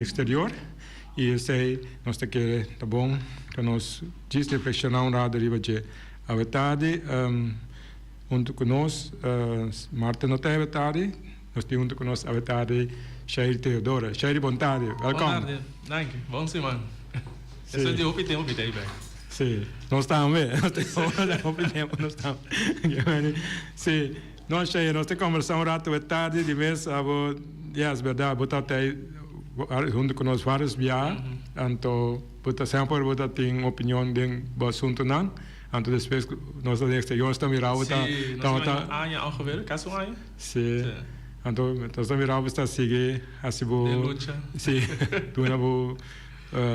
exterior e eu sei nós te que tá bom que nós diz reflexionar um lado riba de a verdade junto conosco Marta não tem a verdade nós temos junto conosco a verdade Shair Teodora Shair vontade welcome dank bom semana essa de opinião bem bem sim nós estamos bem nós temos opinião nós estamos sim nós Shair nós te conversamos um rato verdade de vez abo yes verdade botar até junto com nós vários viagens, então bota sempre bota tem opinião de assunto não, então depois nós do exterior estamos mirando tá Anya ao ver caso Anya sim então nós estamos mirando está seguir assim vou sim tu não vou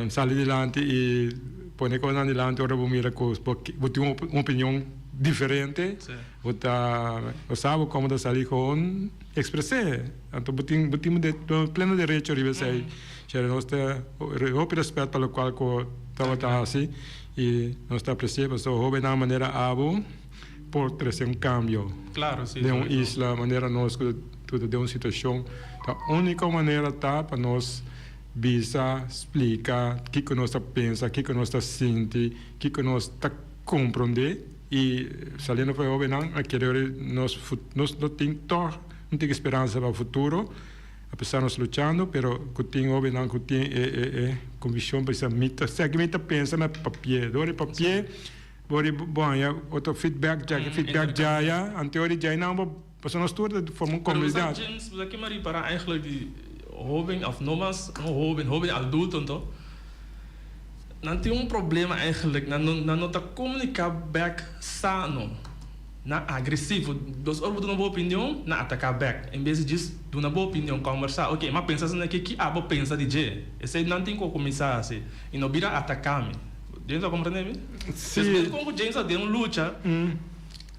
sair adiante e pôr coisa adiante ora vou mirar coisas porque tem uma opinião diferente bota sabe como da sair com expressar então botim de pleno direito de você já nós está o respeito pelo qual co estava assim e nós está apreciando so jovem na maneira abo por trazer um cambio claro sim de uma isla maneira nós tudo de uma situação a única maneira tá para nós visa explicar o que nós pensa o que nós sente o que nós está compreender e saliendo para jovem não querer nós não tem esperança para o futuro apesar de nós lutando pero que tem jovem não que tem convicção para mita segue mita pensa na papel dori papel bori bom ya outro feedback já ya anterior já não para nós todos formam comunidade James aqui Maria para eigenlijk die jovem of nomas jovem adulto então não tem problema eigenlijk não tá comunicar back sano na agressivo dos outros dão uma boa opinião na atacar back em vez disso dão uma boa opinião conversar ok mas pensa assim que abo pensa de je esse não tem como começar assim e não vira atacar me James compreende sim como James de luta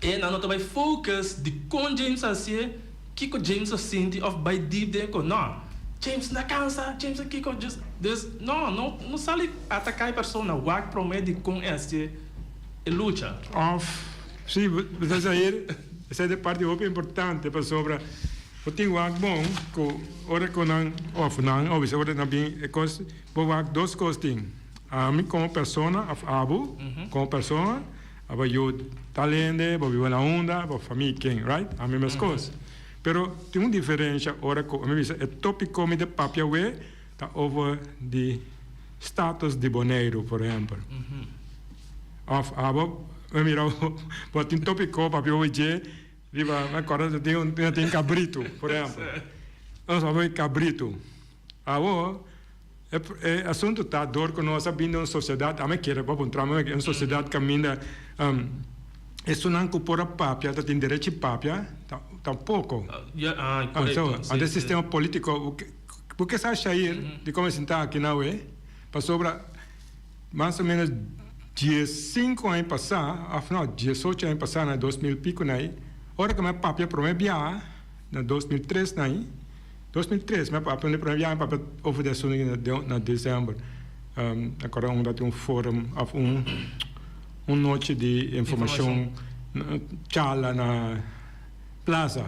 e não vai focus de com James assim que James sente of by deep dentro não James na cansa, James aqui com just this não sale atacar a pessoa, o que promete com esse luta. Sim, você aí essa é parte muito importante para sobre o tenho algo bom que ora com não obviamente ora não bem coisa vou duas coisas tem a mim como pessoa abo como pessoa aba eu talento vou viver na onda vou família quem right a mesma coisa pero tem uma diferença ora com me é tópico de papel we tá over de status de boneiro por exemplo abo me mira pode um tópico papel we je riba agora tem cabrito por exemplo nós vamos cabrito abo é assunto tá dor que nós vindo em sociedade a me quer para encontrar uma sociedade caminha isso não compora papia, tem direito de papia, tampouco. Então, o sistema político, por que você acha aí de como sentar aqui na UE? Para sobre mais ou menos 15 anos passar, afinal 18 anos passar, na 2000 pico aí, hora que minha papia para mim viajar, na 2003 aí, 2003 minha papia para mim viajar para oferecer na dezembro. Agora tem um fórum, uma noite de informação chala na plaza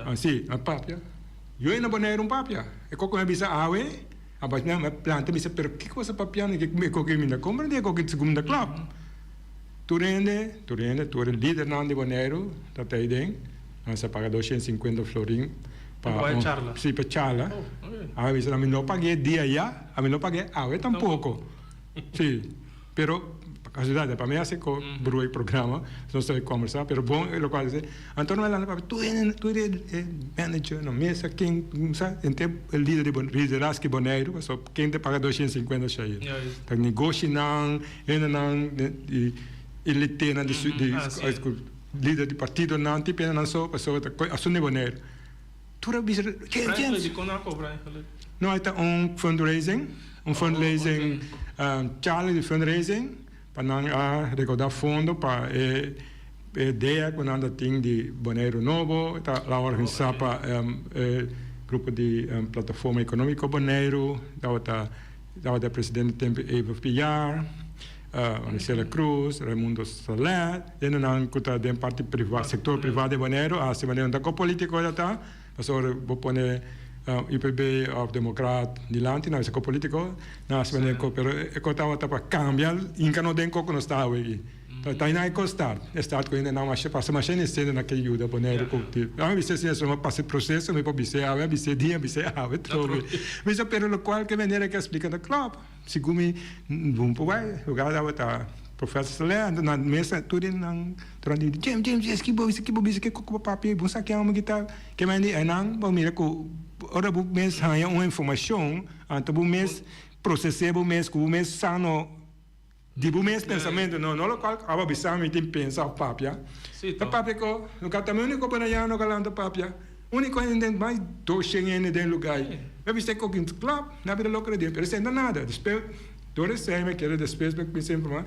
assim a papia eu ainda boneiro papia e como é bisa awe abas na planta bisa pero que coisa papia que me que me compreende que segunda club tu rende líder não de boneiro tá aí dentro você paga 250 florim para charla sim para charla a bisa não paguei dia já a mim não paguei awe tampouco sim pero casualidade para mim assim que brui programa não sei conversar pero bom é o qual dizer Antônio lá para tu é manager não mesa quem sabe ente o líder de liderazgo boneiro só quem te paga 250 cheio tá negócio não ele tem na líder de partido não tipo não só pessoa assunto boneiro tu é bisa quem não é fundraising Charlie de fundraising para não recaudar fundo para a ideia que nós temos de Boneiro Novo, está lá organizado para grupo de plataforma econômica Boneiro, estava o presidente do tempo Eva Piar, Marcela Cruz, Raimundo Soler, e não está dentro parte privada, setor privado de Boneiro, a semana da política já está, mas agora vou pôr IPB of Democrat di lanti, na sako politico, na asmene ko pero ko tawa tapa cambiar inca no den ko no stava aqui. Tai na ko start ko ainda não mas passa mas nem sendo na que ajuda poner ko. Ah, você se só passa processo, me pode ser ave, você dia, você ave, trobe. Mas pero lo qual que maneira que explica da club. Segundo bom vai, o cara tá professor Leandro na mesa tudo nang trandi James eskibo que ko papi bom saque uma guitarra que mandi anang bom mira ko ora bu mes hanya uma informação anto bu mes processar bu mes ku mes sano de bu mes pensamento não lo qual aba bisami tem pensar papia tá papi ko no também único para já no galanta papia único ainda mais do chegando de lugar eu vi que com club na vida louca de pero sem nada depois todo sei me quero depois me pensei por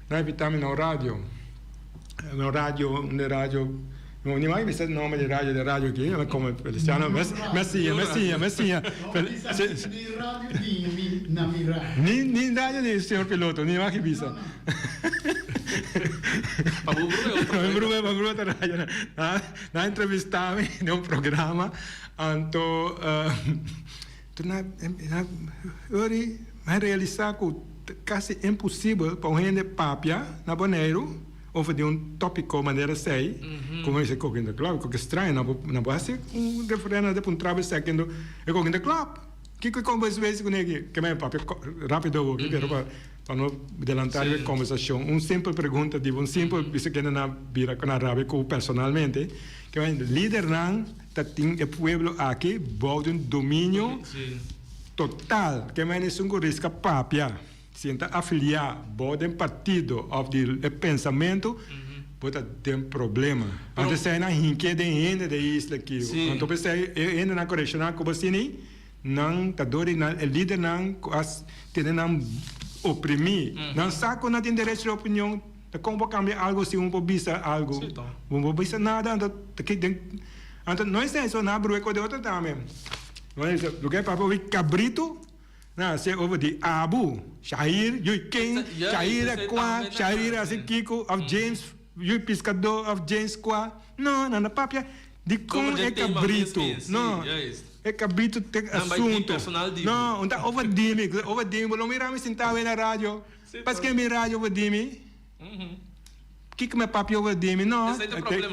na vitamina no radio, non è mai visto il nome di radio che io come Feliciano Messia. Ni radio di Namira. Ni radio di signor pilota, ni mai visto. Pablo radio. Na intervistami in un programma anto ori mai realizzato quase impossível para o gente papia na Bonaire ou de tópico maneira sei como esse coquinho club que estranho na base referendo de trabalho seguindo o coquinho club que conversa com ele que me papia rápido pero para não adelantar a conversação simples pergunta de simples isso que na vira com a rábia com personalmente que o líder não tem o pueblo aqui bota domínio total que me é risco papia sienta afiliar bode partido of de pensamento pode ter problema antes sai na hinque de ainda de isla aqui então pensei ainda na correção como assim não tá dori na líder não as tem não oprimir não saco não tem direito de opinião tá como cambiar algo se pode bisa algo pode bisa nada então não é isso na brueco de outra também não é isso lugar para o cabrito na se over de Abu Shahir you king Shahir qua Shahir assim Kiko of James you pescador of James qua não na papia de como é cabrito não é cabrito tem assunto não então over de não miramos sentado na rádio mas que me rádio over de mim que me papia over de mim não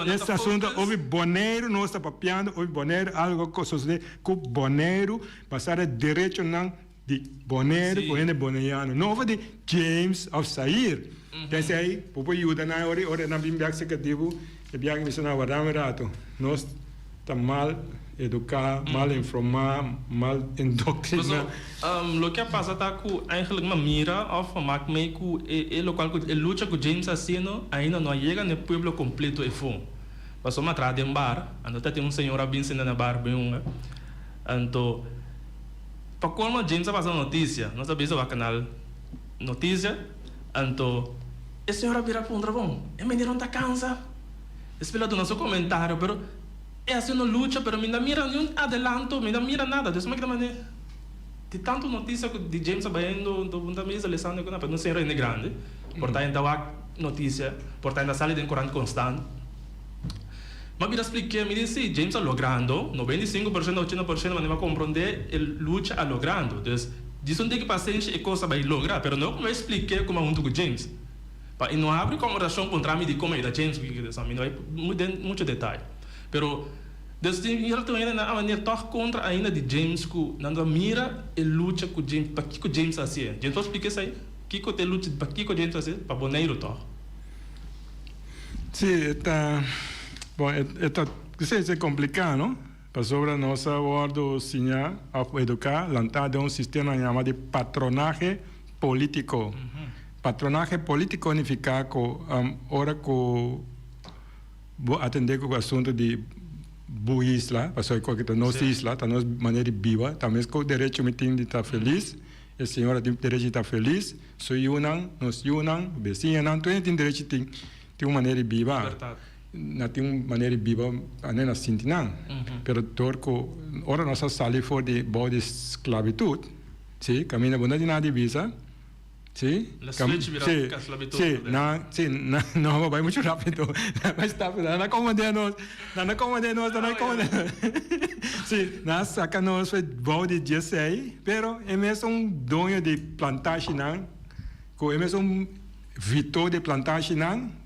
esse assunto over Bonaire não está papiando over Bonaire algo que sucede com Bonaire passar direito não de Bonaire, correndo bonaiano. Não foi de James of Sair. Então, aí, por ajuda na hora na bimbia executivo, e biag me sona guardar rato. Nós tá mal educar, mal informar, mal indoctrinar. Lo que passa tá com eigenlijk uma mira of maak mee com e local com luta com James Asino, ainda não chega no pueblo completo e fom. Passou uma trade em bar, ando tem senhor bem sendo na bar bem então para como James a passar notícia, nós sabemos o canal notícia, então a senhora vira para um bom, é menino tá cansa, espera do nosso comentário, pero é assim não luta, pero me não mira nenhum adelanto, me não mira nada, desde que maneira de tanto notícia de James abaindo do ponta mesa lesando com a não ser ainda grande, portanto ainda notícia, portanto ainda sale de corrente constante. Mas me expliquei, me disse, James a logrando, 95%, 80% mas não vai compreender ele luta a logrando. Então, disso não tem que paciência e coisa vai lograr, mas não como eu expliquei como é junto com James. E não abre conversação contra mim de como é da James, não vai muito detalhe. Pero, desde eu estou ainda na maneira toca contra ainda de James, que não mira e luta com James, para que o James assim. James pode explicar isso aí? Que te luta, para que o James assim? Para Bonaire toca. Sim, está... Bom, é complicado, não? Para sobre nossa ordem, sinha, educar, lançar um sistema chamado de patronagem político. Patronagem político significa que hora que atender com o assunto de boa isla, para que a nossa isla, a nossa maneira viva, também com o direito de estar feliz, a senhora tem direito de estar feliz, nós unam, vizinhos, não tem direito de ter uma maneira viva. Não tem uma maneira viva na Sintinã, pero torco ora nós saímos fora de boa de esclavitud, sim, caminha bunda de nada de visa, Sí, La switch mira, sí, casi la vi sí, todo, no, va mucho rápido. Mas está, não acomodemos, Sí, nós sacamos o bom de 16, pero é mesmo dono de plantagem, que é mesmo vitor de plantagem,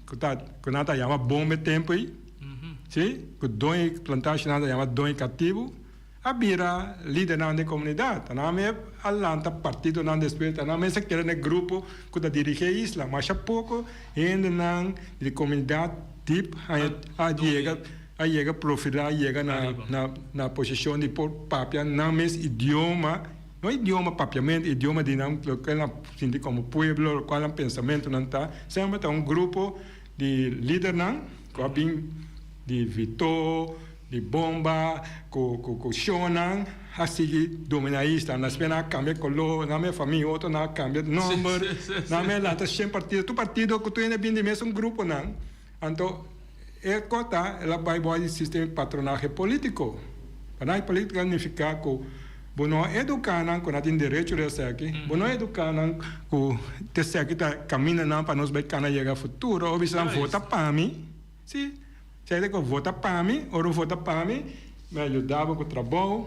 que nós chama bomba tempo aí, sim, que dono de plantagem nós chama dono cativo. A bira líder na comunidade, na me alanta partido na despeita, na me se quer no grupo que da dirige isla, mas há pouco ainda na de comunidade tipo a chega profilar, chega na posição de papia na mes idioma, não idioma papiamento, idioma de não que ela sente como pueblo, qual é o pensamento não tá, sempre tá grupo de líder não, com de Vitor de bomba, com shonan, assim dominaísta, nas penas cambia color, na minha família outro na cambia número, na minha lata sem partido, tu partido que tu ainda bem de mesmo grupo não, então é cota, ela vai o sistema patronagem político, para a política significa que não educar não com tem direito de ser aqui, não educar não com te ser aqui tá caminha não para nós vai cana chegar futuro, ou bisa vota para mim, sim. Se ele vota para mim, ou vota para mim, me ajudava com o trabalho,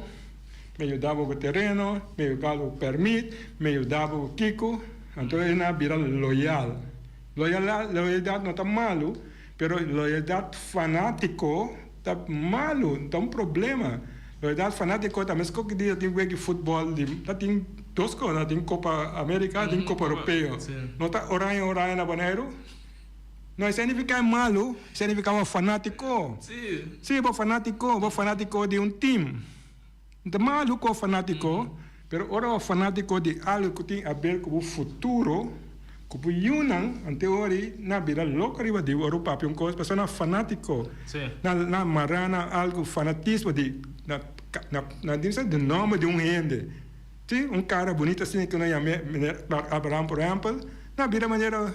me ajudava com o terreno, me ajudava com o permit, me ajudava com o Kiko. Então ele não vira loyal. Loyalidade não está malo, mas loyalidade fanático está malo, está um problema. Loyalidade fanático também, se qualquer dia tem que futebol, tem duas coisas, tem Copa América, tem Copa Europeia. Não está oranha na banheiro? Não significa malo, significa fanático. Sim, fanático de um time. Não é malo com fanático, mas ora fanático de algo que tem a ver com o futuro, com o Yunan, em teoria, na vida louca riba de Europa, um coisa, pessoa fanático. Na marana algo fanatismo de de nome de um rende. Sim, cara bonito assim que não é Abraham, por exemplo, na vida maneira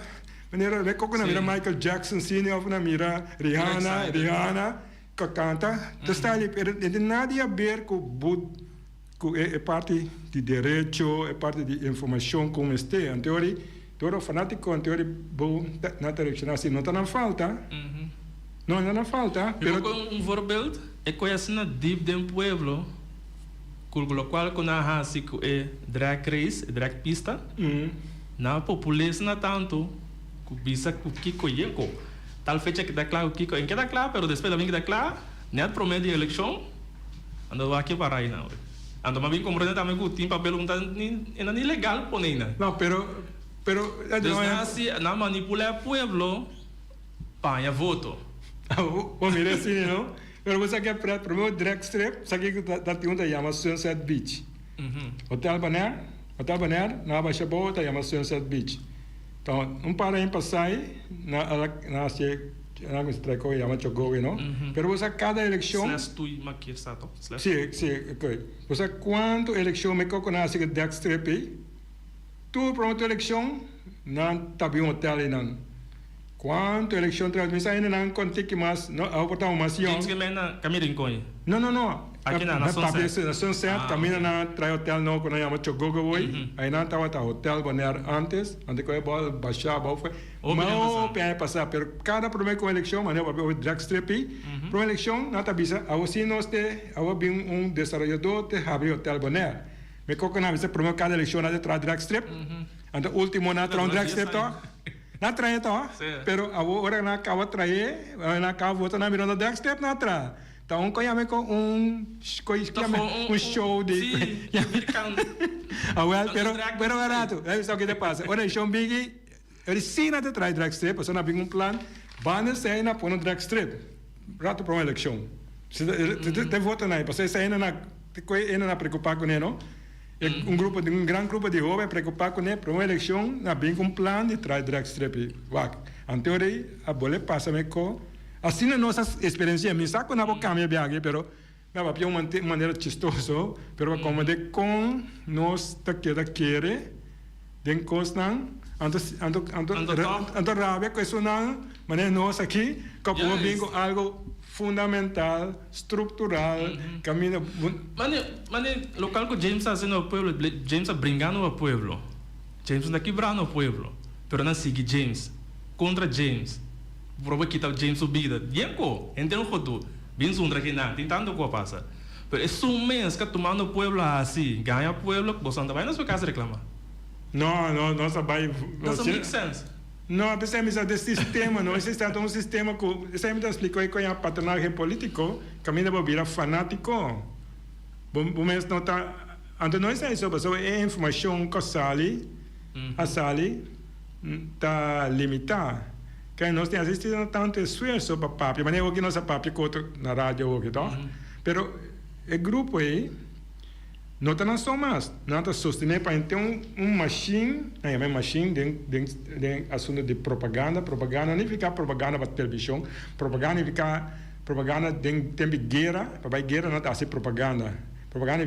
como na mira Michael Jackson, ou na mira Rihanna, que canta, está ali, não nada a ver com é parte de direito, é parte de informação como este, em teoria, todo fanático, em teoria, na direção assim, não está na falta, não na falta. Pero voorbeeld, ik conheço na deep de pueblo, com o qual com a assim é drag race, drag pista, na população na tanto bisa ku Kiko yenko tal fecha que dá claro Kiko em que dá claro pero depois também que dá claro nem promete de eleição ando aqui para aí não ando mas bem compreender também que o tempo papel não tá nem legal por nem não pero assim na manipular o pueblo para voto o mira assim não pero você quer para promover drag strip sabe que tá tem uma chama Sunset Beach Hotel Balneário na Baixa Boa tá chama Sunset Beach. Então, para em passar na se chama Chogowe, não? Pero você cada eleição sim, ok. Você quanto eleição me coco na se Dex Trepe, tu promotor eleição não tá bem hotel não. Quanto eleição traz ainda não conte que mais não a votação que mena caminho coi. Não. Aqui na Sunset, caminha na trai hotel não quando chama Chogowe, aí não tava hotel Balneário antes que eu ia baixar, foi. Mas para passar, pero cada primeira com eleição, mas eu drag strip, para eleição não tá bisa, a você nós tem, desenvolvedor de abrir hotel Balneário. Me coco na bisa primeiro cada eleição na traz drag strip, ante último na traz drag strip to. Na trai to, pero agora na acaba trair, na acaba votar na miranda drag strip na trai. Então, conhece com um show de... Pero barato. É isso que te passa. Ora, show big, eles sim não te traz drag strip, você não tem plano, vai sair na põe drag strip. Rato para uma eleição. Te vota na, você sai na preocupar com ele, não? Grande grupo de jovens preocupar com ele para uma eleição, não tem plano de traz drag strip. Então, a bola passa-me com... Assim na nossa experiência, me saco na boca minha viagem, pero não vai de uma maneira chistoso, pero como de com nós tá querer, de costan, ando rabia com isso não, mas nós aqui, como bingo algo fundamental, estrutural, caminho. Mane local que James está sendo o pueblo, James está brincando o pueblo. James não quebrar no pueblo. Pero não sigue James. Contra James. Prova quitar James su vida. Dianco, entendo tudo. Bem sundra que não, tem tanto que passa. Pero é um mês que tomando o pueblo assim, ganha o pueblo, você não vai na sua casa reclamar. Não, não vai. Doesn't make sense. Não, pensamos de sistema, não existe um sistema que sempre explicou aí com a patronagem político, caminha para virar fanático. Bom, mas não tá, então não é isso, mas é informação que a sali está limitada. Que nós temos assistido tanto esforço para papel, mas não é o que nós papel na rádio hoje, tá? Pero o grupo aí não está só mais, não está sustentando para ter machine, uma machine de assunto de propaganda não fica propaganda para televisão, propaganda fica propaganda de tempo guerra, para guerra não está assim propaganda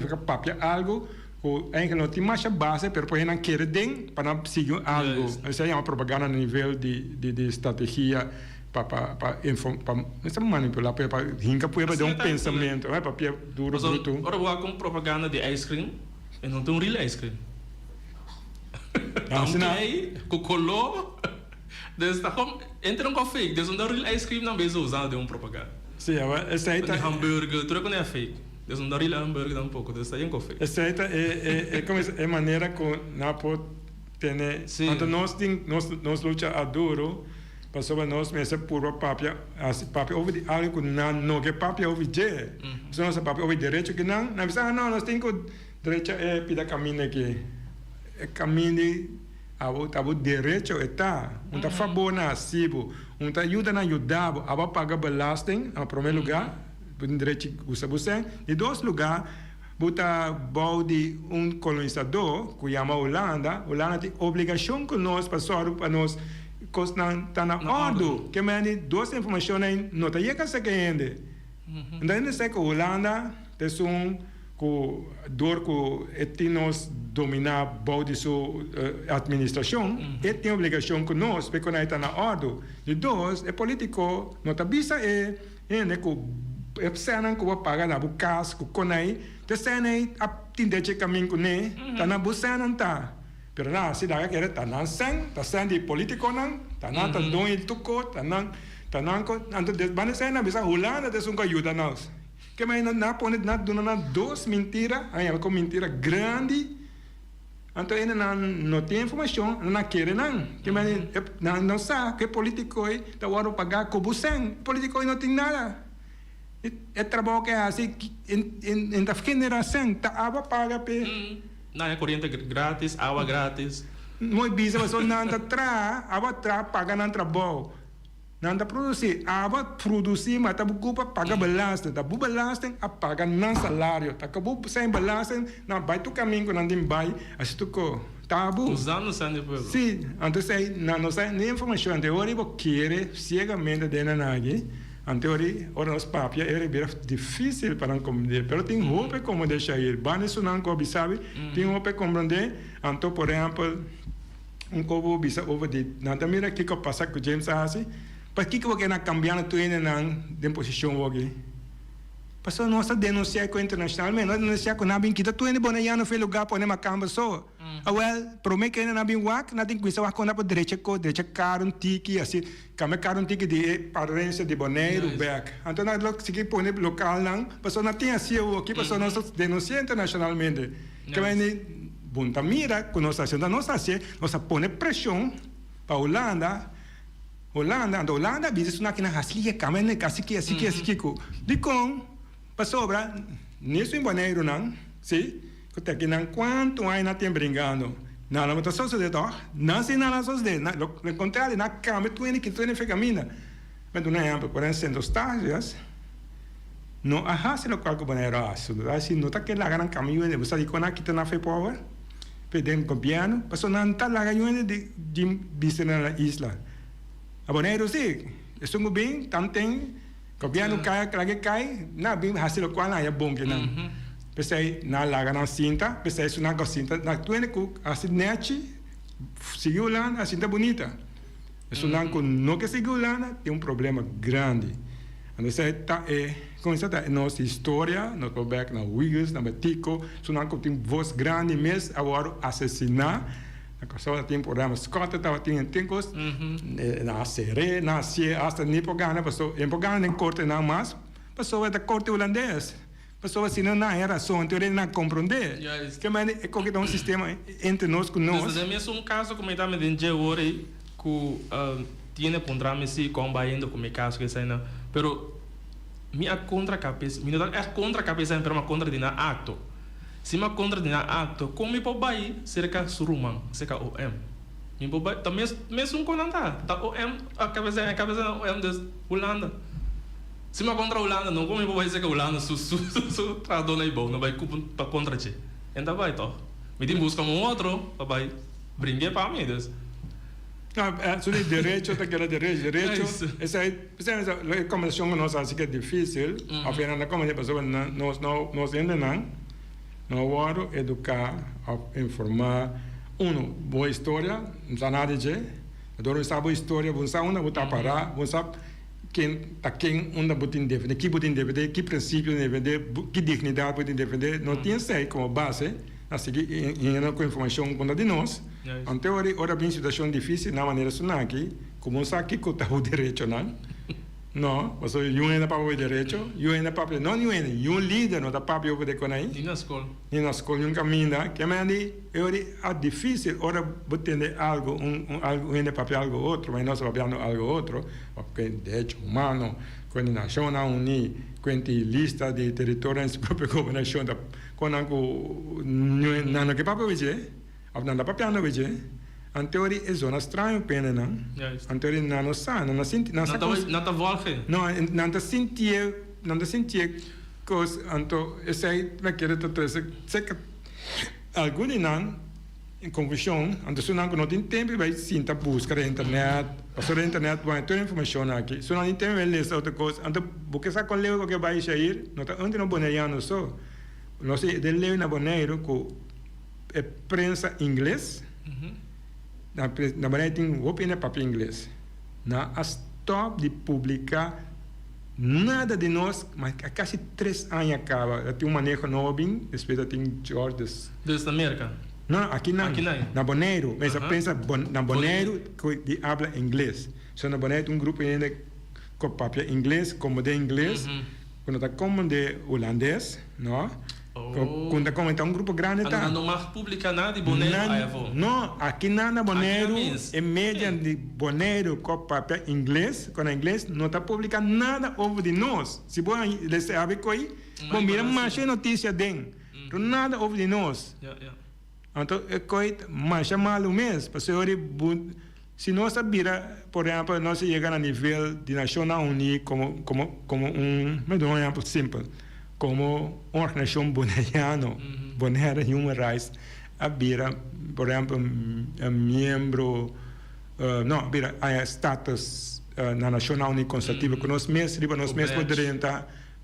fica papel algo que ainda não tem mais base, mas depois não quer para não seguir algo, isso é uma propaganda no nível de estratégia para manipular, para rincar para dar pensamento, para duro bruto. Ora vou com propaganda de ice cream, e não tem um real ice cream. Com color, está como entra um café, desde um real ice cream não vejo usado de propaganda. Sim, essa aí tá hambúrguer, tudo que não é fake. Desde um real hambúrguer um pouco, desde aí um café. Essa aí é como é maneira que não pode ter, então nós luta a duro. Passou nós mesmo por papel houve algo não que papel houve je se nós papel houve direito que não nós temos direito é pida caminho aqui é caminho abo direito está tá favor na sibo tá ajuda na ajudar aba paga belasting em primeiro lugar direito usa você e dois lugar bota balde colonizador que chama Holanda tem obrigação com nós para nós está na ordem, que me duas informações não está chegando a ainda. Então, não sei que a Holanda tem dor que nós dominar a sua administração, e tem obrigação com nós, porque não está na ordem. E dois, é político, não está vista que é cena que vai pagar na bucas, que conai, te cena a tinta de caminho com ele, está na bucena está. Pero na sida que era tanan de político nan tanan tan don il tuko tanan ko anto de banesa na bisa Holanda de sunga ajuda nós que mais na pone na dona duas mentira aí com mentira grande anto ainda não tem informação não quer não que mais não sabe que político aí tá waro pagar com busen político não tem nada é trabalho que é assim em da generação tá aba paga pe não é corrente grátis, água grátis. Não é bisa, mas não anda paga não trabalho. Não anda produzir, mas tá bucupa paga belasting, tá bu belasting a paga não salário, tá acabou sem belasting, não vai tu caminho não tem vai, assim tu co, tá bu. Usando sangue pueblo. Sim, então sei, não sei nem informação, ante hora eu querer cegamente de nada. Ante hora os papia era difícil para compreender, pero tem roupa como deixar ir. Bane sunan ko bisabi, tem roupa compreender. Anto por exemplo, cobo bisa over de, nada mira que passa com James assim, para que você na cambiando tu ainda na posição hoje. Passou nossa denunciar com internacionalmente, nós denunciar com nabin kita tu ainda boneia no fel lugar para uma camba só. Promete que ainda nabin wak, nada tem coisa wak na por direita caro tiki assim, kame caro tiki de parência de boneiro back. Então nós se põe local não, passou na tem assim o aqui passou nós denunciar internacionalmente. Que vai bunta mira com nossa ação da nossa assim, nossa põe pressão para Holanda, bisa na hasli kame ne assim que de com passou para nisso em boneiro não, sim? Que aqui não quanto aí não tem brincando, não não está só de dó, não se não só de, lo contrário na cama tu que tu fica camina, mas tu não é por exemplo estágios, não se lo qual que boneiro assim não está que lá gran caminho de você dizer que tu não fez power, pedem governo, passou não está lá ganhando de vista na isla, a boneiro sim, isso é bem, também governo cai, na bem hasil qual é bom que não. Pensei na laga na cinta, pensei isso na cinta, na tuene com assim net, seguiu lá a cinta bonita. Isso não que seguiu lá tem problema grande. Então tá com isso tá nossa história, no back na Uyghurs, na Batico, isso não tem voz grande mesmo agora assassinar a cosa tem programa Scott tava tem tincos na série na se hasta nem programa passou em programa nem corte não mais passou até corte holandês passou assim não era só então ele não compreender que mas é como que um sistema entre nós com nós desde mesmo um caso como está me dizendo hoje que tiene pondrá-me se combaindo com o caso que sai não pero minha contra-cabeça minha é contra-cabeça pero uma contra-dina acto se uma contra-dina acto como me pode ir cerca surumang cerca OM me pode também mesmo com nada tá OM a cabeça OM de Holanda se uma contra Holanda não como me pode ser que Holanda su tradona e bom não vai para contra ti então vai toh me tem buscar um outro vai brincar para mim des sobre direito, aquela direito, essa a recomendação que nós achamos que é difícil, apenas como a pessoa nós ainda não vamos educar, informar, boa história, não sabe nada de, adoro saber boa história, não sabe onde botar parar, não sabe quem onde botar defender, que botar defender, que princípio defender, que dignidade botar defender, não tinha sei como base. Assim que com informação quando de nós, ante ora bem situação difícil na maneira sonar aqui, como sabe que o direito não, você eu ainda para o direito, eu ainda para não eu líder não da para eu poder com aí, nem na escola um caminho que me é difícil ora botar algo algo ainda para algo outro, mas nós trabalhando algo outro, porque direito humano, coordenação na uni, quanti lista de territórios própria governação da quando não que papo veje, não dá para não veje, anteori é zona estranha pena não, anteori não sabe, não sente, não tá volge, não tá sentir coisa, então esse aí me quer trazer, sei que alguns não em confusão, então não que não tem tempo vai sinta buscar na internet, a internet vai ter informação aqui, se não tem tempo vai ler outra coisa, então porque sabe quando leu que vai sair, não tá antes não boneiano só não sei, de ler na Bonaire com a prensa inglês, na Bonaire tem opinião papel inglês, na stop de publicar nada de nós, mas há quase 3 anos acaba, tem manejo novo, depois tem George desde a América. Não, aqui não, na Bonaire, mas a prensa na Bonaire que habla inglês, só na Bonaire tem um grupo ainda com papel inglês, como de inglês, quando está como de holandês, não? Quando comenta um grupo grande tá não mais publica nada de Bonaire não aqui na Bonaire é média de Bonaire com papel inglês com inglês não está publicando nada over de nós se você recebe coi bom mira mais notícia den nada over de nós então é coi mais malo mesmo para se nós sabira por exemplo nós chegar a nível de Nações Unidas como me dou um exemplo simples como organização bonaiano, Bonaire Human Rights, habira, por exemplo, membro, não, habira status na Nacional Unida Consultiva, que nós mesmos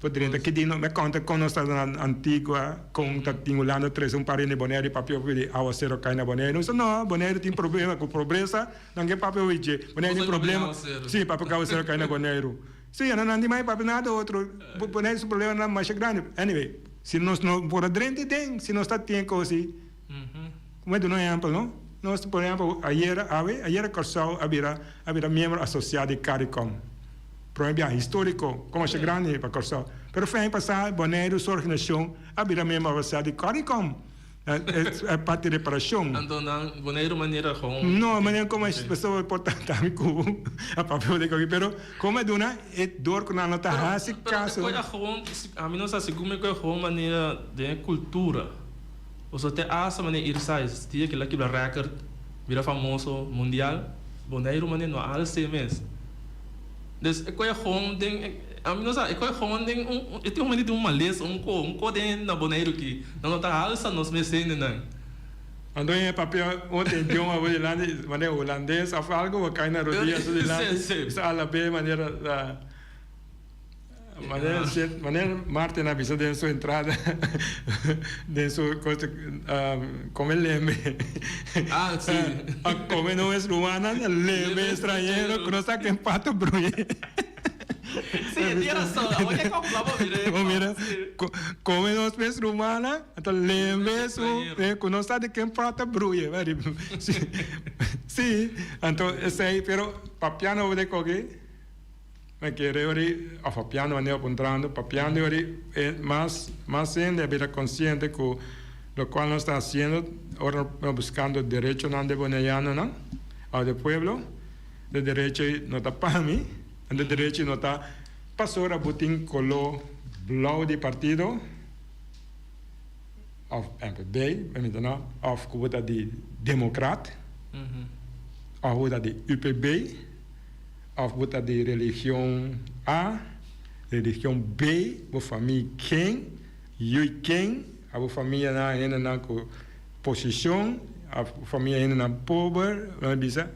poderiam que diz, me conta com nós na antiga, com Holanda, traz parede de Bonaire, papel de água zero cai na Bonaire, não, Bonaire tem problema com pobreza, não tem papel de Bonaire tem problema, sim, papel água zero cai na Bonaire. Sim, não tem mais para nada outro. Por esse problema não é mais grande. Anyway, se nós não por dentro tem, se nós está tem coisa, como é do exemplo, não? Nós por exemplo, ayer Corsal havia membro associado de CARICOM. Problema histórico, como é grande para Corsal. Pero foi passado, Bonaire, sua organização, havia membro associado de CARICOM. É parte de reparação. Então, Bonaire maneira como não, maneira como as pessoas importante com a papel de coisa, pero como é dona é dor que não está esse caso. A mim não sei como é que é maneira de cultura. Ou seja, essa maneira irsais, tinha que lá que record vira famoso mundial, Bonaire maneira não há mês. Des é que a mim não sabe, é eu tenho uma ideia de uma maleza, code na Bonaire que não está alça nos meses não. Ando em papel ontem idioma holandês, maneira holandês, a falar algo cai na rodilha holandês, isso a bem maneira Martin avisou de sua entrada, de sua coisa, como ele lembra. Sim. Como não é rumana, lembra estrangeiro, que não sabe que pato brunhe. Sim, tinha razão. Agora é como Mira, come nós pensa rumana, então lembra isso, que não sabe quem prata bruia, very. Sim, então esse aí, pero papiano vou de coger. Me quiere ori, a piano ande apuntando, papiano ori más gente vera consciente que lo cual no está haciendo, ahora buscando derecho no de bonayano, ¿no? O de pueblo, de derecho no está para mí, de derecho no está pasora butin colo blau de partido, of MPB, of kubuta de democrat, of kubuta de UPB, of buta de religião A, religião B, a família quem, eu quem, a família ainda na posição, a família ainda na pobre, a bisa,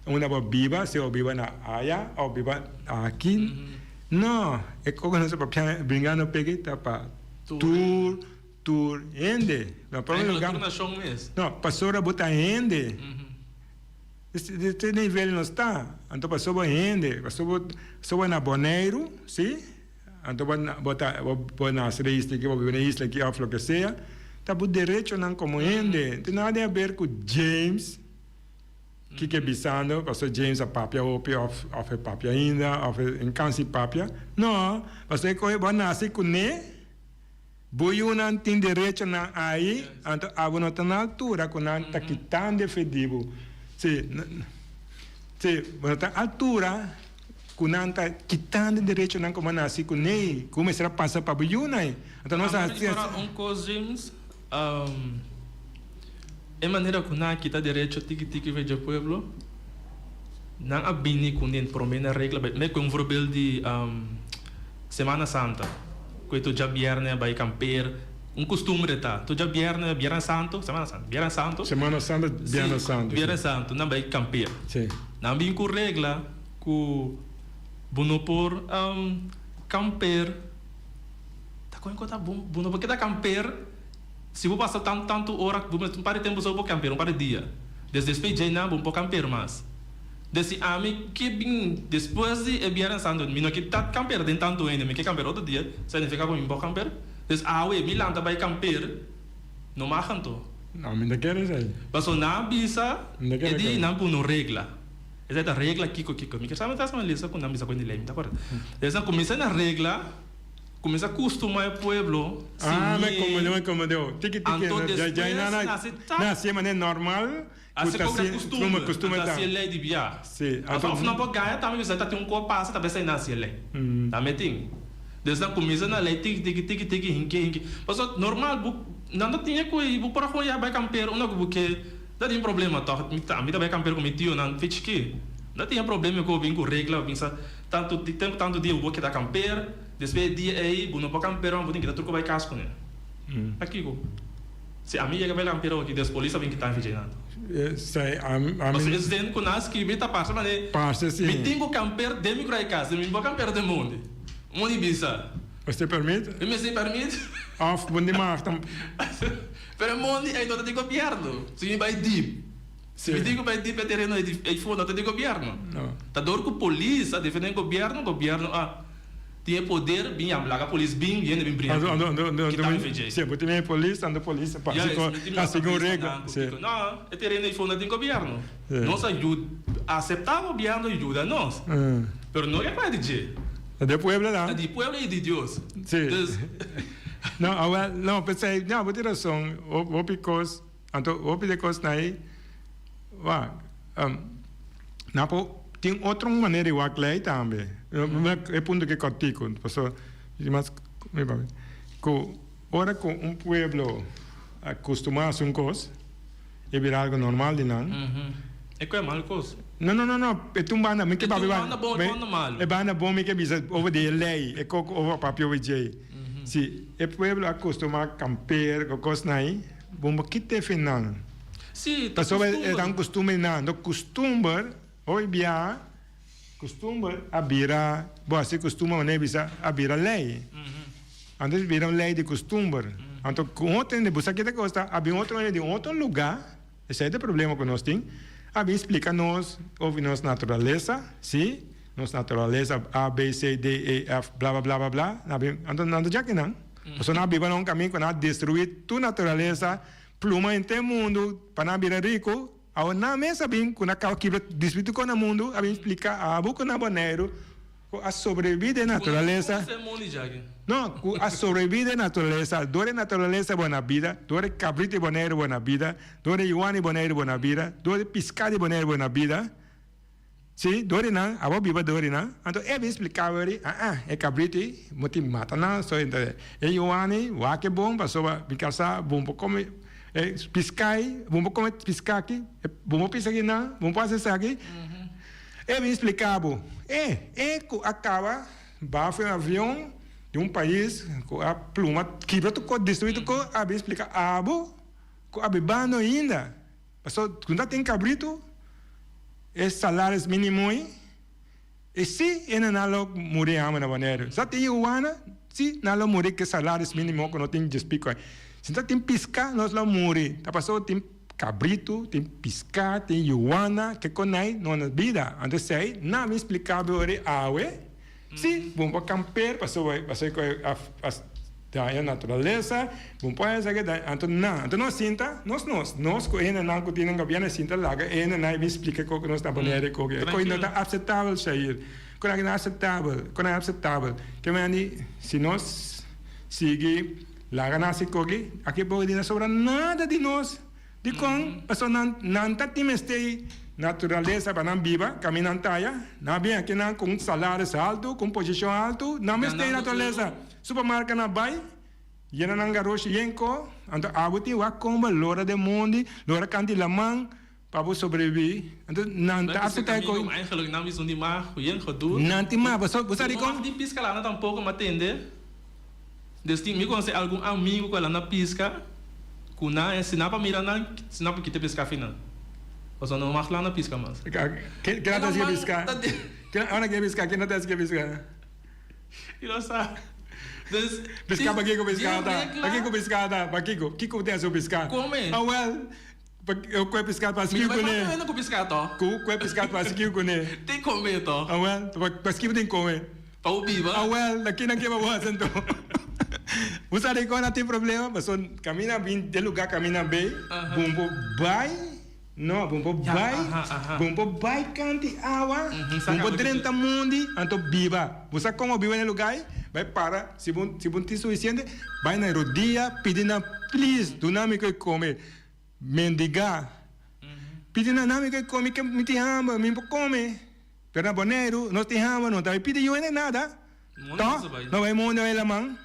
uma boa viva, se eu viva na área, ou viva aqui, não, é como nós para brincando peguei tá para tour ende, não problema lugar, não, passou a botar ende. Este nível não está. Então, passou a rende, passou na Boneiro, sim? Então, vou nas reis que vou viver na isla, que o que seja. Está por direito não como rende. Não tem nada a ver com James, que é bisando, passou James a papia, ou a papia ainda, ou em cansi papia. Não, passou que vou nascer com ele. Boiu não tem direito na aí, então, a não está na altura, quando não está quitando efetivo. Sì, a altura, quando está quitando direito não como nasce com ele, como será passar para o Yunai. Então nós coisas, é maneira que não quita direito tiki veja pueblo, não abini com nem promena regra, mas com verbal de Semana Santa, que tu já viernes vai camper. Costume tá. Tu já Viernes Santo, Semana Santa, Viernes Santo. Semana Santa, Viernes Santo. Viernes Santo, não vai camper. Sim. Não vem com regra que bueno por camper. Tá com enquanto bueno porque tá camper. Se vou passar tanto hora, um par de tempo só vou camper, um par de dia. Desde depois já não vou camper mais. Desse ami que bem depois de Viernes Santo, me não que tá camper tem tanto ainda, me que camper outro dia, significa que me vou camper. Dus Milan bij camper, no machen to. Não, me quer dizer. Mas na bisa, é de não por no regla. Essa é a regla kiko. Me quer saber das malícia com não bisa com ele, tá correto? Essa começa na regla, começa a acostumar o pueblo. Me como deu. Tiki já na semana normal. Assim como costume tá. Assim lei de via. Sim. Então não pode ganhar também você tá tem copo passa tá pensando assim lei. Tá metendo. Desde a comida na lei hinke. Mas normal não tinha que ir para a vai camper não porque não tem problema tá a mim vai camper com meu tio não fez que não tinha problema com vim com regra pensa tanto dia eu vou que da camper depois dia aí não pode camper não tem que dar truco vai casco né aqui go se a minha vai camper aqui das polícia vem que tá vigilando sei mas eles dentro com nós que me tá passa mas passa sim me tenho camper de mim para casa me vou camper de mundo Onde bisa? Você permite? Me se permite? Of bundi maar dan. Pero mundo é do governo. Se me vai deep. Se me digo vai deep é terreno é fundo do governo. Não. Tá dor com polícia, defendendo governo tinha poder bem a polícia bem bem brincar. Não. Se botar a polícia passa com a segunda regra. Não, é terreno é fundo do governo. Nós ajuda, aceitar o governo ajuda nós. Pero não é para dizer. De pueblo lá. De pueblo e de Deus. Sim. Não, pensei, não, vou ter razão. O picos, então, o picos naí, tem outra maneira de fazer também. É ponto que contigo, pessoal, mas que ora com pueblo acostumado a uma coisa, é virar algo normal de não. É que é mal coisa. Não. É tão banda, me que babi bom, é banda bom, me que bisa over de lei, é coco over papel de. Se é pueblo acostuma a camper, coisa naí, bom que te final. Sim, pessoa é tão costume não, costume, oi bia, costume a vira, bom se costuma não bisa a vira lei. Antes vira lei de costume. Então com outro de buscar que coisa, havia outro de outro lugar, esse é o problema que nós temos. A explica-nos, ouve-nos natureza, sim? nossa natureza A, B, C, D, E, F, blá, blá, blá, blá, blá. Então, já que não. Você não vive num caminho que não destruir tua natureza, pluma em teu mundo, para não virar rico. Ao na mesa bem, quando acaba que distrito com o mundo, a bem explicar a boca na banheiro, a sobrevida natureza. Não, a sobrevida natureza, dore natureza boa vida, dore cabrito boneiro boa vida, dore iuani boneiro boa vida, dore piscade boneiro boa vida. Sim, dore não, a boa viva dore não. Então é bem explicar ele, é cabrito, motim mata não, só então é iuani, o que bom, passou a brincar bom para comer. Piscai, vamos comer piscar aqui, vamos piscar aqui não, vamos passar aqui. É bem explicável. Acaba, bafa um avião de um país, com a pluma, quebra tudo, destrui tudo, a bem explicar, com a bebano ainda. Passou, quando tem cabrito, salários mínimos, e se ele não morrer a na maneira, só tem Uana, se não morrer que salários mínimos, quando tem despico. Se não tem piscar, nós não morrer. Tá passou, tem cabrito, tem piscar, tem iuana, que conai, não na vida. Então, sei, não me explicável é awe. Se, vamos para camper, passou com a natureza, vamos para essa que então não, então nós sinta, nós com ele não que tem gabiana sinta lá, ele não me explica como nós estamos banheiro, como não está aceitável sair, como não é aceitável, que me se nós seguir lá ganassi kogi, aqui pode não sobra nada de nós. De com, passou não tá timestei natureza para não viva, caminhando taia, não bem aqui não com salários alto, com posição alto, não mestei natureza. Supermercado na bai, yena não garoto yenko, então abuti wa comba lora de mundo, lora canti lamang, para sobreviver. Então não tá aceitar com. Eigenlijk não is onde mais, yenko do. Não tem mais, você de com. De pisca lá não tampouco me atender. Desde me conhece algum amigo que ela na pisca, que não ensinar para mirar não, ensinar para que te pescar final. Ou só não mais lá na pisca mais. Que não tem que pescar? Onde que pescar? Que não tem que pescar? E não sabe. Pescar para que com pescar tá? Para que com pescar tá? Para que com? Que com tem a pescar? Como é? Ah well. Eu quero pescar para seguir com ele. Mas não pescar tá? Eu quero pescar para seguir com ele. Tem comer tá? Ah well. Para seguir tem comer. Para o viva? Ah well. Daqui não quer mais então. Você sabe que não tem problema, mas caminha bem, de lugar caminha bem, bumbo vai, não, bumbo vai cante água, bumbo drenta mundi, então viva. Você como vive no lugar, vai para, se bom tem suficiente, vai na rodilha, pedindo please, do nome que come, mendigar, pedindo nome que come, que me te ama, me come, pero boneiro, não te ama, não tá, pede eu nem nada, tá? Não vai mundo ela mão.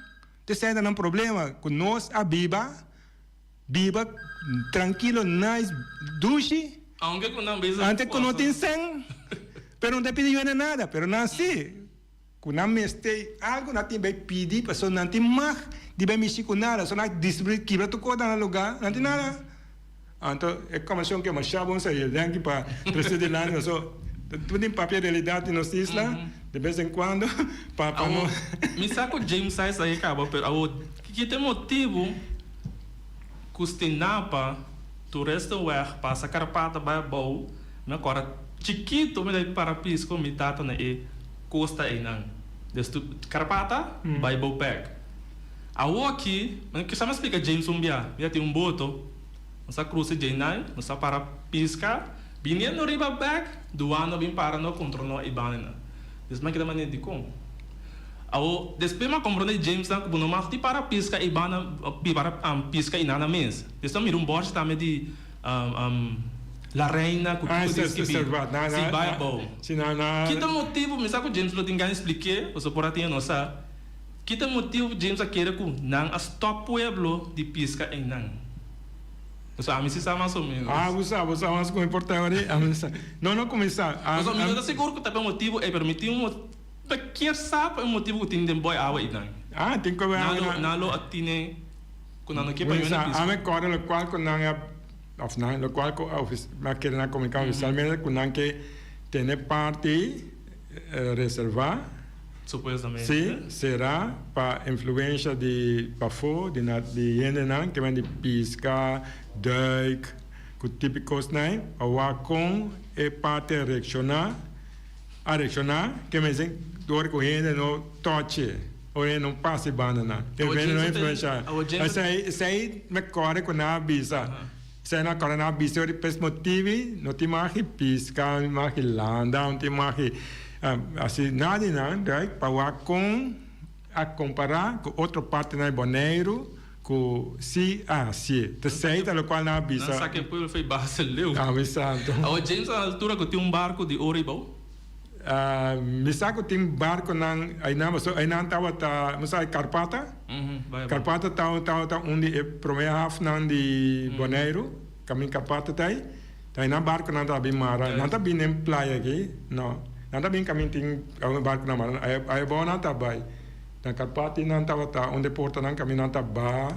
Você não tem problema com nós, a viva tranquilo, nice, duche. Aunque com não beijo. Antes que não tem sangue, pero não te pediu nada, pero não assim. Quando não mestei algo, não tem bem pedir, pessoa não tem mais, de bem mexer com nada, só não distribuir, quebra tu coisa no lugar, não tem nada. Então, é como se eu machava um sair, daqui para precisar lá, só tudo em papel de realidade nos islas, de vez em quando, para não. Me saco James sai aí, acaba, pero que tem motivo custenapa tu resto uer passa carpata vai bom, mas agora chiquito me dá para pisco me tata na costa aí não, desto carpata vai bom peg. A aqui, mas que só me explica James Umbia, já tem boto, nossa cruza de nai, nossa para piscar. Binha no riba back, do ano bem para no controlar e banana. Desma que da maneira de como. Ao depois me comprei James na que não mais de para pisca e banana para pisca e nada mês. Depois me bote também de la reina que tu diz que se vai bom. Que tá motivo me saco James lo tinha expliquei, o por até não sabe. Que tá motivo James a querer com não a stop pueblo de pisca e não. Você a mim se sabe mais ou menos. Você mais como importante não começar. Mas o menino seguro que também motivo é permitir pequeno sabe o motivo que tem de boy água e não. Tem que ver. Não atine quando não quer para eu não. A me corre lo qual quando não é oficial, lo qual na que na comunicação oficialmente quando não que tem parte reservar. Supostamente. Sim, será para influência de bafo, de yendenan, que vem de pisca, duik, que típicos, né? A com é parte reaccionar, direcionar, que me dizem, door correndo no toche, ou não passe banana. Eu venho não influenciar. Sei me corre com a bisa. Sei na corre na bisa, eu depois motivi, não te marque pisca, não marque landa, não te marque assim nada não, daí para a comparar com outra parte na Bonaire, com si te sei da qual na bisa. Não sabe que o foi Barceleu. Ah, me santo. A James na altura que tinha barco de Oribau. Misako tem barco nang ay na tawa ta musay Carpata. Carpata ta onde é primeira half nang di Bonaire, caminho Carpata tai. Tai na barco nang ta bimara, nang ta binem playa aqui. No. Nang ta bim caminho tem barco na mara. Ay bona ta bai. Na Carpata nang tawa ta onde porta nang caminho nang ta ba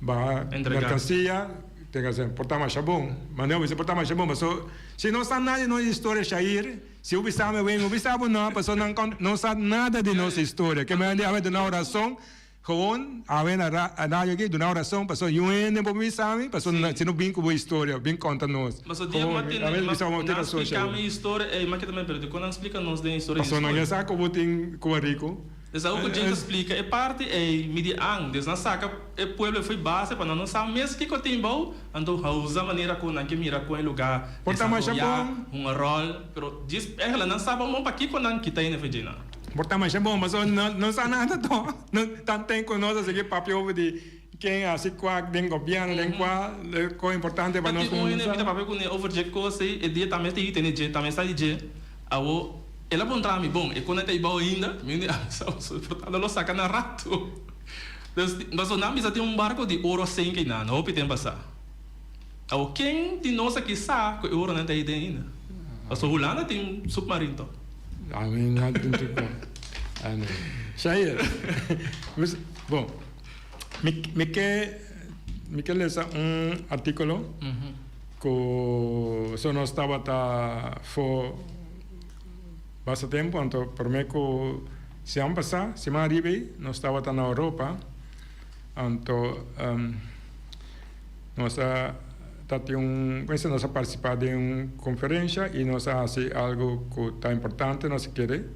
mercancia. Tem que portar mais sabão, mas não você portar mais sabão, mas se não sabe nada de nossa história, Shair, se o bisamo vem, o bisamo não, pessoa não sabe nada de nossa história, que me ande a ver de uma oração, gewoon, a ver a rádio aqui, de uma oração, pessoa, eu ando para o bisamo, pessoa, se não vem com a história, vem conta nós. Mas o dia mas não explica a minha história, mas que também perdi, quando explica nós de história. Pessoa, não já sabe como tem com o rico. Então, o que a gente explica é parte é median, desde na saca o povo foi base para não saber mesmo que tem bom, então usa maneira com que mira com o lugar, porta mais bom, rol, pero diz ela não sabe bom para que quando que tem na vegina. Porta mais bom, mas não sabe nada to, não tanto tem com nós esse papel de quem assim qual den governo den qual co importante para nós como né vida papel com overjet coisa e dia também tem dia também está dia ao ela bom trami bom e quando tem bom ainda portanto não saca na rato mas o nome já tem barco de ouro sem que não o tem passar ao quem de nós aqui sabe que o ouro não tem ainda a sua Holanda tem submarino ah não tem tipo Shair bom me quer ler artículo que só não estava for basta tempo, então por mim que se han passado, se me arriba, não estava na Europa, então nós pensa nós participar de uma conferência e nós fazer algo que está importante, nós quer,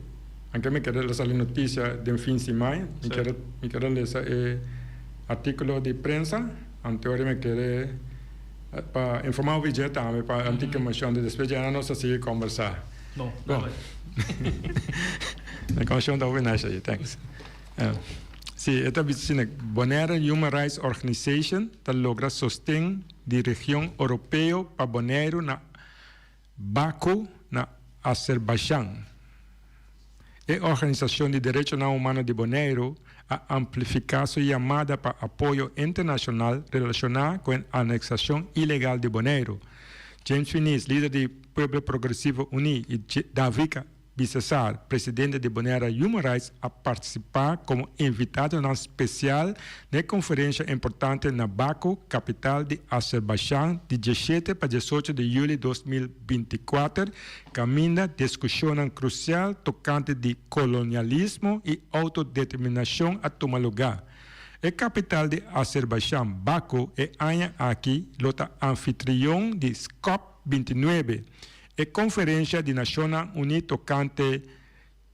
anche me quer ler a notícia de fim de semana, me quer ler artículo de prensa, então me quer para informar o vídeo também, para antiga moção de despedida, nós seguir conversar. Não, La comisión está buena ahí, thanks. Sí, esta visita Bonaire Human Rights Organization logra sostén de región europea para Bonaire na Baku na Azerbaiyán. La Organización de Derechos Humanos de Bonaire a amplificar su llamada para apoyo internacional relacionada con la anexación ilegal de Bonaire. James Finis, líder del Pueblo Progresivo Unido, y David Bissessar, presidente de Bonaire Human Rights, a participar como invitado na especial na conferência importante na Baku, capital de Azerbaiyán, de 17 para 18 de julho de 2024, caminha discussão crucial tocante de colonialismo e autodeterminação a tomar lugar. A capital de Azerbaiyán, Baku, é aqui lota anfitrião de COP29, a Conferência de Nações Unidas tocante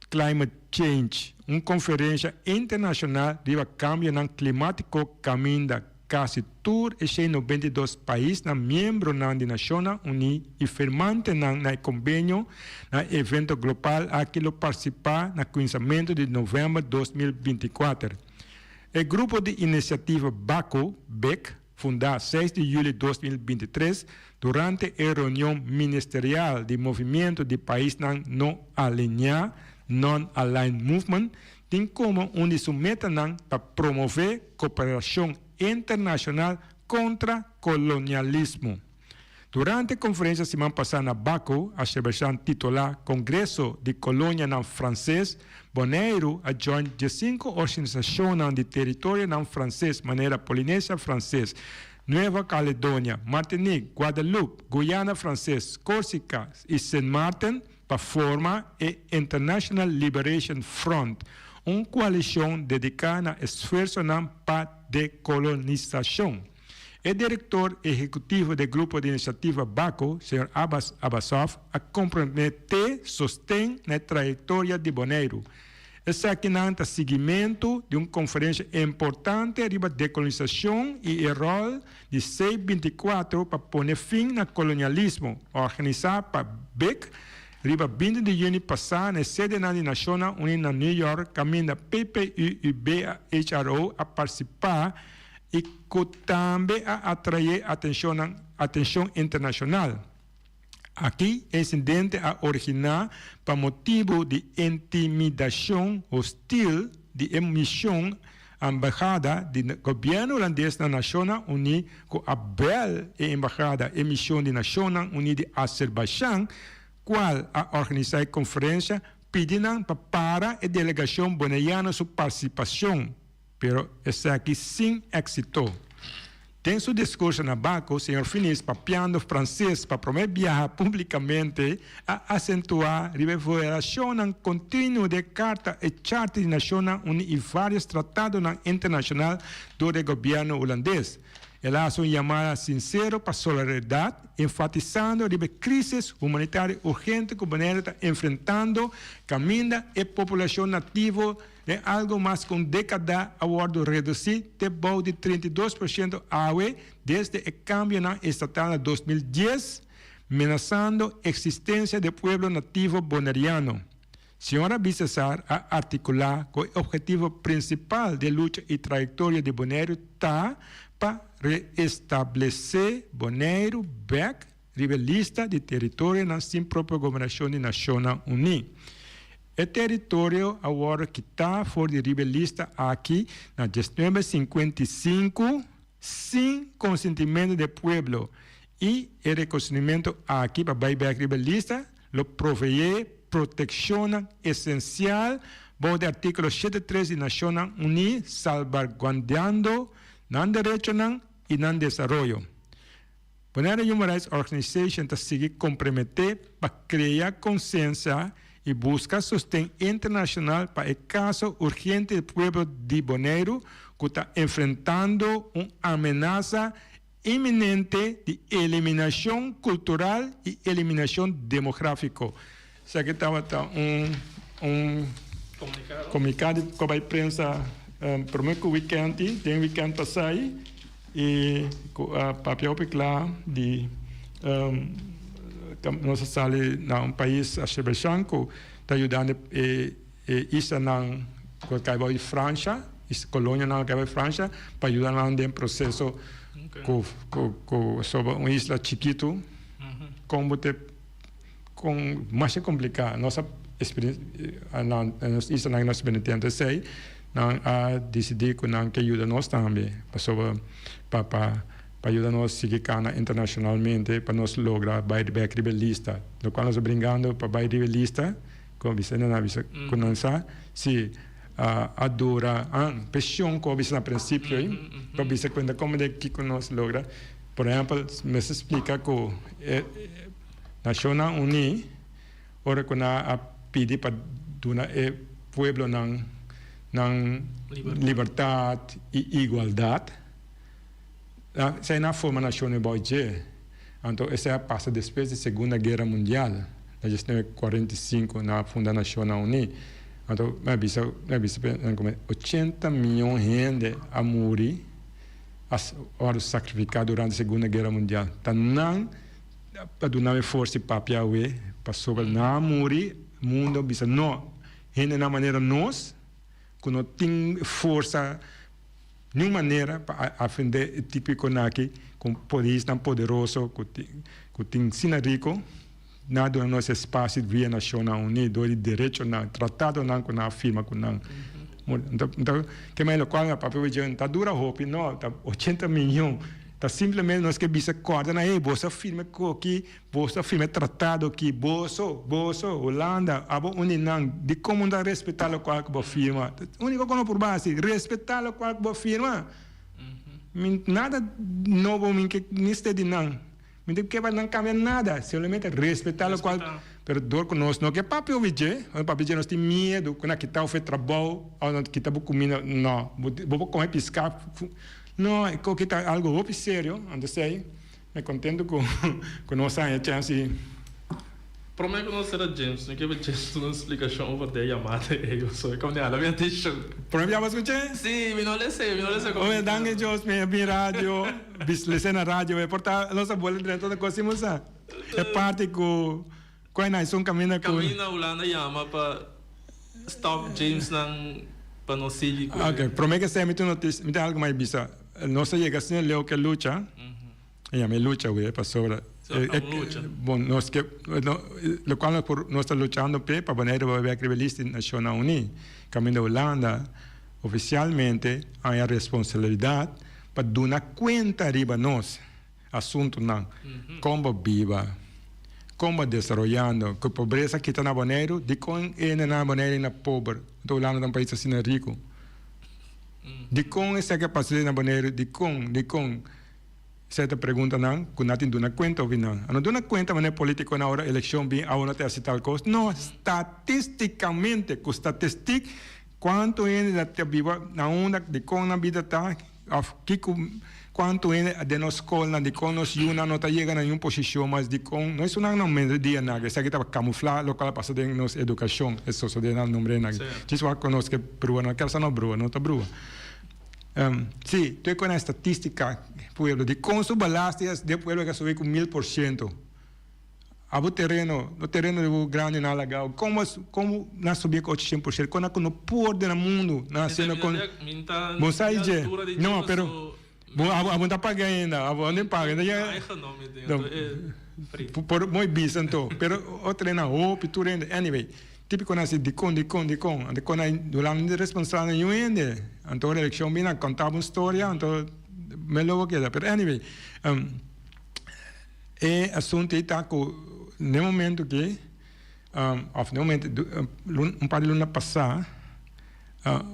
Climate Change, uma conferência internacional de câmbio climático caminha quase todos os 92 países membros das Nações Unidas e firmante no convênio no evento global a que participar no começamento de novembro de 2024. O grupo de iniciativa Baku, BEC, fundado 6 de julho de 2023, durante a reunião ministerial do movimento de países não alinhados, Non-Aligned Movement, tem como de sua meta para promover cooperação internacional contra colonialismo. Durante a conferência semana passada na Baku, a Azerbaiyán titular Congresso de Colônia em francês, Bonaire adjoint 15 organizações de território em francês, maneira polinésia francês, Nova Caledônia, Martinique, Guadeloupe, Guiana francês, Córcega e Saint Martin, para formar a International Liberation Front, uma coalição dedicada a esforços para decolonização. El director ejecutivo del Grupo de Iniciativa BACO, Sr. Abbasov, a comprometer sostém na trajetória de Bonaire. Esse aqui é seguimento de uma conferência importante sobre a decolonização e o rol de C24 para pôr fim no colonialismo, organizado por BEC, riba 20 de junho passado, na sede das Nações Unidas em New York, caminho da PPU e BHRO a participar e que também a atrair atenção internacional. Aqui, o incidente a originar por motivo de intimidação hostil de emissão à embaixada do governo holandês na Nações Unidas, com a bela embaixada emissão de Nações Unidas de Azerbaijão, qual a organizar a conferência pedindo para a delegação bonaiana sua participação, pero esse aqui sem êxito. Em seu discurso na BACO, o senhor Finis, papiando francês para promover viajar publicamente, a acentuar a violação contínua de Carta e Charta de Nações Unidas e vários tratados internacionais do governo holandês. Ela faz uma chamada sincera para a solidariedade, enfatizando a crise humanitária urgente que o Bonaire está enfrentando, caminha e população nativa é algo mais que uma década a bordo reduzir de 32% água desde o câmbio estatal de 2010, ameaçando a existência do povo nativo bonaireano. Senhora Bissessar a articular que o objetivo principal de luta e trajetória de Bonaire está para reestabelecer Bonaire back rivalista de território na sua própria governação de Nações Unidas. O território agora que está fora de rivalista aqui na 1955, sem consentimento do povo e o reconhecimento aqui para buyback rivalista, lo provee proteção essencial do artículo 73 de Nações Unidas, salvaguardando o direito e o desenvolvimento. Bonaire Human Rights Organization está seguindo comprometer para criar consciência e buscar sustento internacional para o caso urgente do povo de Bonaire, que está enfrentando uma ameaça iminente de eliminação cultural e eliminação demográfica. Isso aqui estava comunicado com a imprensa prometo weekend, tem weekend passado, e o papel lá de nossa sala no país Azerbaijão que está ajudando isso na França, colônia na França, para ajudar no processo sobre uma isla chiquito, como com mais complicado. Nossa experiência na isla na nossa experiência a decidir que não que ajuda nós também para ajudar nós a seguir internacionalmente para nós lograr buyback rivalista. Do qual nós brincando para buyback rivalista, como você não avisa conhecer, se adora a pressão que você no princípio, para você quando como de que nós logra, por exemplo, me explica que Nações Unidas ora quando a pedir para donar o povo não liberdade e igualdade, essa é na forma nacional boije. Então essa passa depois da Segunda Guerra Mundial, na gestão de 45 na Fundação Nacional Unida. Então me avisa 80 milhões de gente a morrer, a sacrificar durante a Segunda Guerra Mundial. Então não para donar força para piauê, para sobre não morrer, mundo bisa não, gente na maneira nós que não tem força nenhuma maneira para defender o típico aqui com um país tão poderoso que tem sina rico nada no nosso espaço de via nacional unido de direito na tratado não com a firma com não então que mais local a papel de está dura roupa não tá 80 milhões tá simplesmente nós que bisa corda na bolsa firma aqui bolsa firma tratado aqui bolsa Holanda abo uninang de como não respeitar o qual que firma único que não por base respeitar o qual que firma nada novo que neste de não que vai não cambiar nada simplesmente respeitar o qual pero dor conosco não que papel de nós tem medo quando que tá o trabalho ou não que tá comida não vou comer piscar No, é que tá algo muito sério, antes me contento com nossa chance. Para mim, quando será James, não quero James uma explicação over there chamada eu sou como ela me atende. Por exemplo, você escuta? Sim, me não sei como. Oi, danke Jos, me vi rádio, listen na rádio, é portar nossa bola dentro da coisa moça. É parte com qual é isso caminha com. Camina Holanda chama para stop James não para não seguir. Ok, prometo que se me tu notícia, me dá algo mais bisa. Nossa llegação leo que lucha. Ella me lucha, güey, para sobre. Bueno, nós que lo qual nós está luchando para poner a revista Nacional Unida, caminho da Holanda, oficialmente há a responsabilidade para dar conta riba nós, assunto não, como viva, como desenvolvendo, que a pobreza que está na Bonaire, de com é na Bonaire na pobre, então Holanda é um país assim rico, de com essa capacidade na Bonaire, de com certa pergunta não, que não tem dona conta ou não. Não dona conta, mas é político na hora eleição bem, a não ter tal coisa. Não, estatisticamente, com estatística, quanto é da viva na onda de como na vida está, quanto é de nossa escola, de como nós não está chegando a nenhuma posição, mas de como nós não media nada, isso aqui estava camuflado, o que passa de nossa educação, isso só de não nome nada. Isso é conosco que brua, não quero só não brua, não está brua. Sim, tu com a estatística pueblo de com su balastas de pueblo que sube com 1000%. Abo terreno, no terreno de grande na lagal, como na subir com 800%, quando não pode no mundo, na cena com bom sai je. Não, pero abo tá pagando ainda, abo não paga ainda já. Por muito bis então, pero o treina o pintura anyway. Típico nasce de com, ande com aí durante responsável nenhum ainda. Então a eleição vinha contava uma história, então me logo queda. Pero anyway, é assunto está com no momento que, no momento um par de luna passada,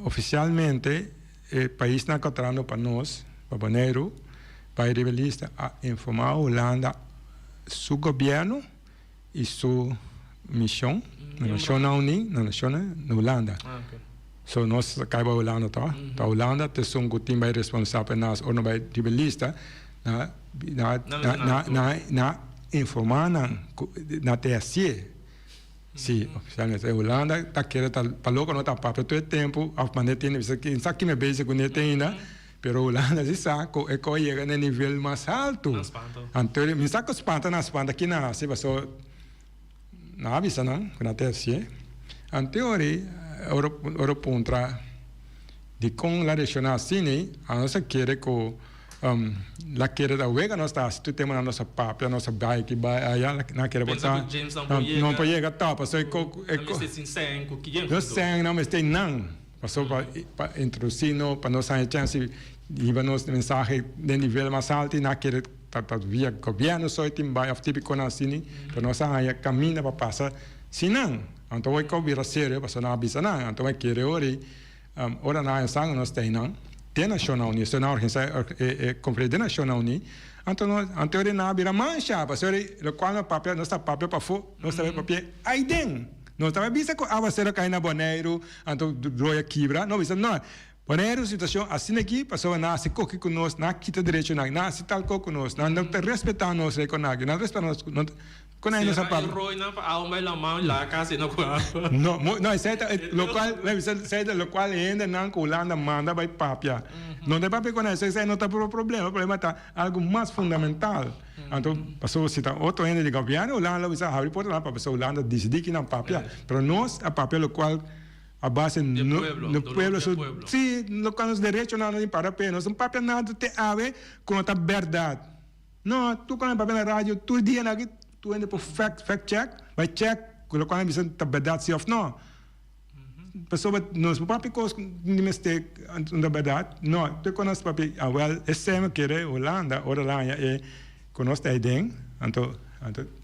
oficialmente o país está contratando para nós, para Bonaire, para rebelista, a informar a Holanda, seu governo e sua missão. Na Nacional Unida, na Holanda. So nós acaba Holanda tá? A Holanda tem um time mais responsável nas ou não vai rebelista na informar na TSE. Sim, oficialmente a Holanda tá querendo para logo não tá para todo tempo, a maneira tem isso aqui me beija com ele ainda. Pero Holanda se saco é que chega no nível mais alto. Então, me saco espanta na espanta aqui na se passou na avisa não, na TSE. Em teoria, ora pontra de com a regional assim, a nossa quer que la quer da uega nós está se tu temos na nossa papel, nossa bike, aí na quer botar. Não pode chegar tá, passou não mas tem não. Passou para introduzir para nós a chance de nos mensagem de nível mais alto e na quer via governo só tem vai típico na assim, para nós a caminho para passar. Se não, então vai cobrir a sério, para não avisar não, então vai querer ora na sangue nós tem nacional ni, se na organização conferência nacional ni, então anterior na vira mancha, para ser o qual no papel nós está papel para fo, nós está papel aí dentro, nós está visa com a ser cai na Bonaire, então roia quebra, não visa não. Bonaire situação assim aqui, passou na se coque com nós, na quita direito na se tal com nós, não te respeitar nós reconhece, não respeitar nós, com aí nossa papel. Não, isso é o local ainda não com Holanda manda vai papia. Não tem papel com isso, isso não está por problema, o problema está algo mais fundamental. Então, passou se tá outro ainda de governo, Holanda vai abrir porta lá para pessoa Holanda decidir que não papia, pero nós a papel o qual a base no pueblo, sim, no caso dos direitos não tem para pena, não papel nada te ave com a verdade. Não, tu quando papel na rádio, tu dia na tu ainda por fact check, vai check, colocar na visão da verdade se ou não. Pessoa nos papel coisa de mistake da verdade, não, tu conhece papel, well, é sempre que é Holanda, ora lá é conosco aí dentro, então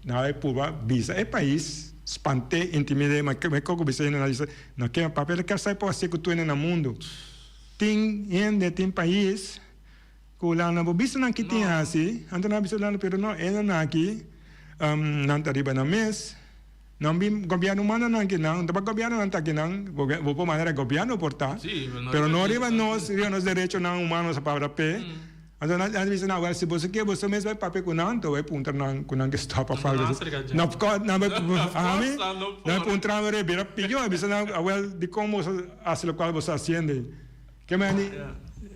na é pura visa é país espante intimidade, mas que como você analisa, não quer papel que sai para ser que tu ainda no mundo. Tem país que Holanda visa não que tem assim, então não visa Holanda, pero não é não aqui. Não arriba na mês, Não vi governo humano não que não, então governo não tá que não, vou por maneira governo portar. Sí, Pero no arriba nós, os direitos não humanos para pé. Então nós dizemos agora se você quer você mesmo vai papel com não, então vai puntar não com não que stop a falar. Não vai não puntar vai ver pillo, a bisa não agora de como hace lo cual você haciendo. Que mani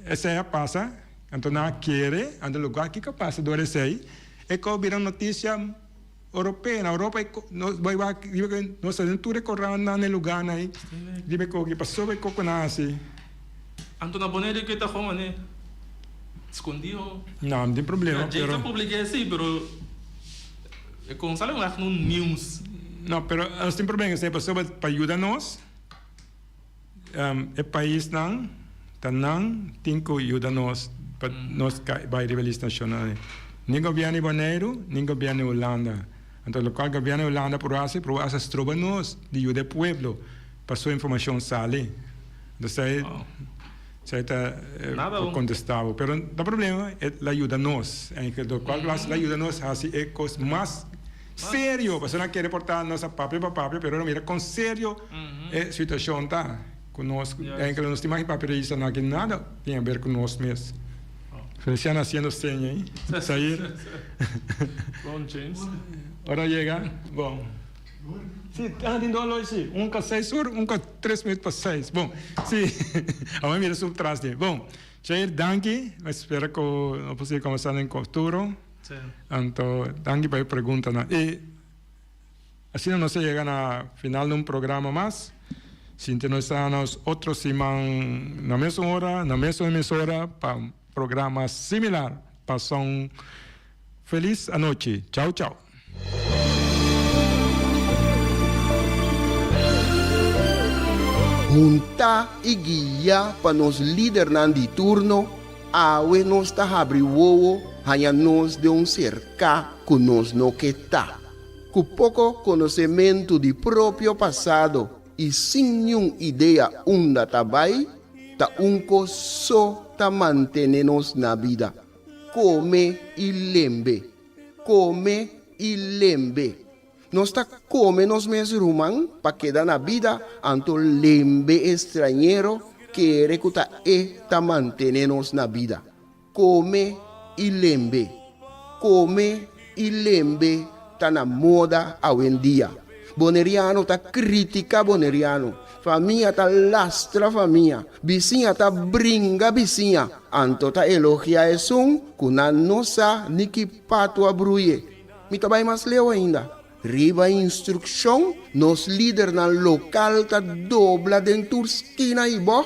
essa é passa, então não quer, então lugar que passa do receio, é que vira notícia europeia, na Europa nós fazemos tudo correndo no lugar aí, dibe que passou vai coconar assim. Anto na bonita que tá como né? Escondido. Não tem problema. Já já publiquei assim, pero com sala lá no news. Não, pero nós tem problema, se a pessoa para ajudar nós, é país não, tá não tem que ajudar nós, para nós vai rivalistas nacionais. Nem governo brasileiro, nem governo Holanda. Então, o qual governo Holanda por assim trova nós de ajudar o povo, para sua informação sale. Então, sai tá contestável. Pero o problema é a ajuda nós. Do qual classe a ajuda nós assim é coisa mais sério. A pessoa quer reportar nossa papel, pero mira com sério a situação tá conosco. É que nós temos papel isso não tem nada tem a ver com nós mesmos. Feliciano haciendo seña aí. Sair. Bom, James. Hora chega. Bom. Sim, tem dólar sim. 6 horas, 3 minutos para 6. Bom, sim. Agora mira sobre trás de. Bom, Jair, danke. Espero que não possa começar em futuro. Sim. Então, danke para a pergunta. E assim nós chegamos ao final de programa mais. Sintonizamos outra semana na mesma hora, na mesma emissora, para programa similar. Passam feliz noite. Tchau, tchau. Junta e guia para nos líder de turno, awe nos ta abri wowo, hanya nos de cerca que nos no que tá. Com pouco conhecimento de próprio passado e sem nenhuma ideia onde tabai, ta só ta manter-nos na vida. Come e lembre. Come e lembre. Nós está come nos mes rumang para quedar na vida anto lembre estrangeiro que recuta ta manter-nos na vida. Come e lembre. Come e lembre tá na moda hoje em dia. Boneriano tá critica boneriano. Família tá lastra família. Vizinha tá brinca vizinha. Anto tá elogia esum kuna nossa niki pato abruye. Me tá bem mais leu ainda. Riba instrução, nos líder na local tá dobla dentro esquina e boh.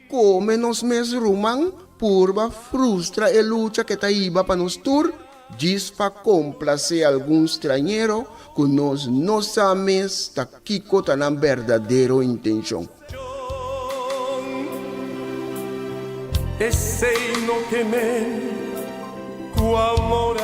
Come nos mes rumang, purba frustra e luta que tá iba para nos tur. Diz para complacer algum estrangeiro que nós não sabemos tá kiko tá na verdadeira intenção. E sei no que me, com amor